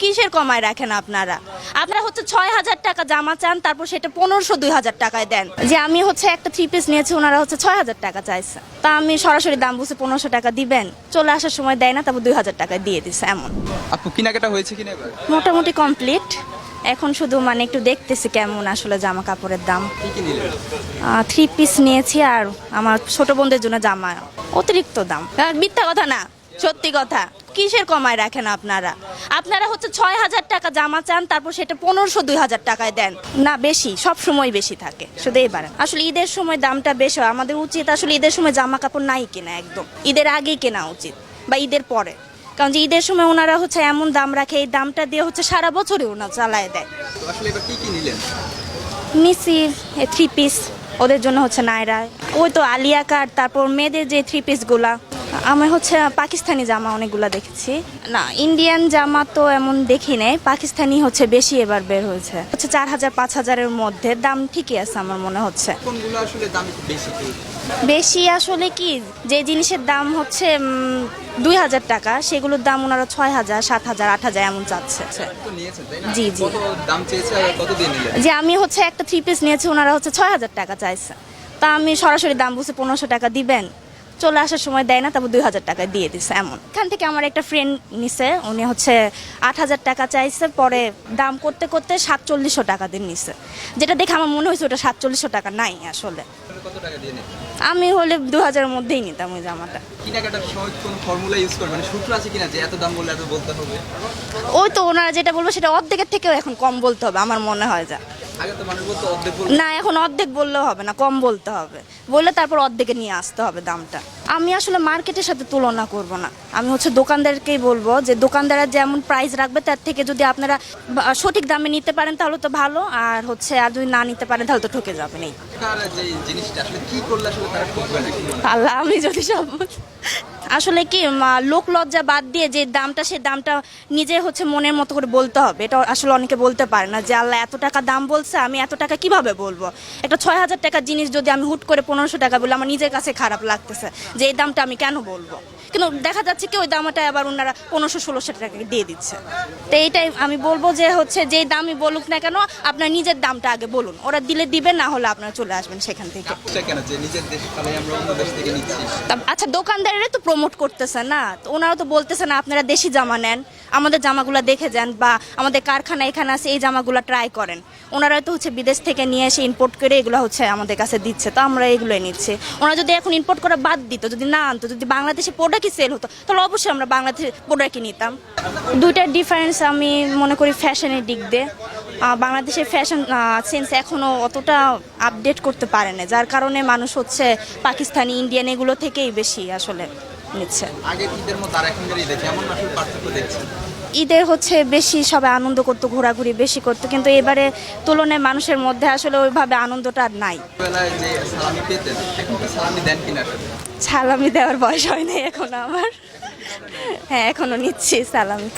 কিসের কমায় রাখেন আপনারা? আপনারা হচ্ছে 6,000 টাকা জামা চান, তারপর সেটা 1500-2000 টাকায় দেন। যে আমি হচ্ছে একটা 3 পিস নিয়েছি, ওনারা হচ্ছে 6,000 টাকা চাইছে, তা আমি সরাসরি দাম বুঝে 1500 টাকা দিবেন, চলে আসার সময় দেয় না, তারপর 2000 টাকা দিয়ে দিছে। এমন আপু কেনাকাটা হয়েছে কিনা এবার? মোটামুটি কমপ্লিট। এখন শুধু মানে একটু দেখতেছি কেমন আসলে জামা কাপড়ের দাম। কি কি নিলেন? 3 পিস নিয়েছি, আর আমার ছোট বোনদের জন্য জামা। অতিরিক্ত দাম, মিথ্যা কথা না, সত্যি কথা। কিসের কমায় রাখেন আপনারা? আপনারা হচ্ছে 6,000 টাকা জামা চান, তারপর সেটা 1500-2000 টাকায় দেন। না, বেশি, সব সময় বেশি থাকে, শুধু এবার আসলে ঈদের সময় দামটা বেশি হয়। আমাদের উচিত আসলে ঈদের সময় জামা কাপড় নাই কেনা, একদম ঈদের আগেই কেনা উচিত বা ঈদের পরে। কারণ যে ঈদের সময় ওনারা হচ্ছে এমন দাম রাখে, এই দামটা দিয়ে হচ্ছে সারা বছরই ওনারা চালায় দেয়। তো আসলে এবার কি কি নিলেন? নিছি 3 পিস, ওদের জন্য হচ্ছে নায়রা, ওই তো আলিয়া কাট, তারপর মেয়েদের যে 3 পিসগুলা। আমি হচ্ছে পাকিস্তানি জামা অনেকগুলা দেখেছি, না ইন্ডিয়ান জামা তো এমন দেখি নাই, পাকিস্তানি হচ্ছে বেশি এবার বের হয়েছে, হচ্ছে 4,000-5,000-এর মধ্যে। দাম ঠিকই আছে আমার মনে হচ্ছে। কোনগুলো আসলে দাম একটু বেশি? বেশি আসলে কি, যে জিনিসের দাম হচ্ছে 2,000 টাকা, সেগুলোর দাম ওনারা 6,000, 7,000, 8,000 এমন চাচ্ছে। তো নিয়েছেন তাই না? জি, জি। কত দাম চেয়েছে আর কত দিয়ে নিলেন? যে আমি হচ্ছে একটা 3 পিস নিয়েছি, ওনারা হচ্ছে 6,000 টাকা চাইছে, তা আমি সরাসরি দাম বুঝে 1500 টাকা দিবেন, চলে আসার সময় দেয় না, তারপর 2000 টাকা দিয়ে দিছে। এমন এখান থেকে আমার একটা ফ্রেন্ড নিছে, উনি হচ্ছে 8,000 টাকা চাইছে, পরে দাম করতে করতে 4700 টাকা দিয়ে নিছে, যেটা দেখে আমার মনে হয়েছে ওটা 4700 টাকা নাই আসলে। কত টাকা দিয়ে নিলেন? আমি হলে 2000-এর মধ্যেই নিতাম ওই জামাটা। কেনাকাটার সময় কোন ফর্মুলা ইউজ করবেন? মানে সূত্র আছে কিনা যে এত দাম বললে এত বলতে হবে? ওই তো ওনারা যেটা বলবো সেটা অর্ধেকের থেকেও এখন কম বলতে হবে আমার মনে হয়। যা আগে তো মানুষ বলতো অর্ধেক বলবো। না, এখন অর্ধেক বললেও হবে না, কম বলতে হবে, বললে তারপর অর্ধেকে নিয়ে আসতে হবে দামটা। আমি আসলে মার্কেটের সাথে তুলনা করব না, আমি হচ্ছে দোকানদারকেই বলবো যে দোকানদাররা যেমন প্রাইস রাখবে তার থেকে যদি আপনারা সঠিক দামে নিতে পারেন তাহলে তো ভালো, আর হচ্ছে আর যদি না নিতে পারেন তাহলে তো ঠকে যাবেন। এই তারা যে জিনিসটা আসলে কি করলে আসলে তারা ঠকবে না, কি মনে হয়? আল্লাহ, আমি যদি সব আসলে কি লোক লজ্জা বাদ দিয়ে যে দামটা, সে দামটা নিজে হচ্ছে মনের মতো করে বলতে হবে। এটা আসলে অনেকে বলতে পারে না যে আল্লাহ এত টাকা দাম বলছে, আমি এত টাকা কিভাবে বলবো। একটা 6,000 টাকার জিনিস যদি আমি হুট করে 1500 টাকা বলি, আমার নিজের কাছে খারাপ লাগতেছে যে এই দামটা আমি কেন বলবো। কিন্তু দেখা যাচ্ছে কি ওই দামটা আবার ওনারা 1500-1600 টাকা দিয়ে দিচ্ছে। তো এইটাই আমি বলবো যে হচ্ছে যেই দামই বলুক না কেন, আপনার নিজের দামটা আগে বলুন, ওরা দিলে দিবেন, না হলে আপনারা চলে আসবেন সেখান থেকে। এটা কেন যে নিজের দেশ তাহলে আমরা অন্য দেশ থেকে নিচ্ছি? আচ্ছা, দোকানদারেরা তো প্রমোট করতেছে না, তো ওনারা তো বলতেছে না আপনারা দেশি জামা নেন, আমাদের জামাগুলো দেখে যান, বা আমাদের কারখানা এখানে আছে এই জামাগুলো ট্রাই করেন। ওনারা তো হচ্ছে বিদেশ থেকে নিয়ে এসে ইম্পোর্ট করে এগুলো হচ্ছে আমাদের কাছে দিচ্ছে, তো আমরা এগুলোই নিচ্ছি। ওনারা যদি এখন ইম্পোর্ট করা বাদ দিত, যদি না আনতো, যদি বাংলাদেশে প্রোডাক্টই সেল হতো, তাহলে অবশ্যই আমরা বাংলাদেশের প্রোডাক্টই নিতাম। দুইটার ডিফারেন্স আমি মনে করি ফ্যাশনের দিক দিয়ে। বাংলাদেশের ফ্যাশন সেন্স এখনও অতটা আপডেট করতে পারে না, যার কারণে মানুষ হচ্ছে পাকিস্তানি, ইন্ডিয়ান এগুলো থেকেই বেশি আসলে নিচ্ছে। আগের ঈদের মতো আর এখনকার ঈদে কেমন আসলে পার্থক্য দেখছেন? ঈদের হচ্ছে বেশি সবাই আনন্দ করতো, ঘোরাঘুরি বেশি করতো, কিন্তু এবারে তুলনায় মানুষের মধ্যে আসলে ওইভাবে আনন্দটা আর নাই। বেলায় যে সালামি পেতেন, এখন কি সালামি দেন কিনা আসলে? সালামি দেওয়ার বয়স হয় নাই এখন আমার। হ্যাঁ, এখনো নিচ্ছি সালামি।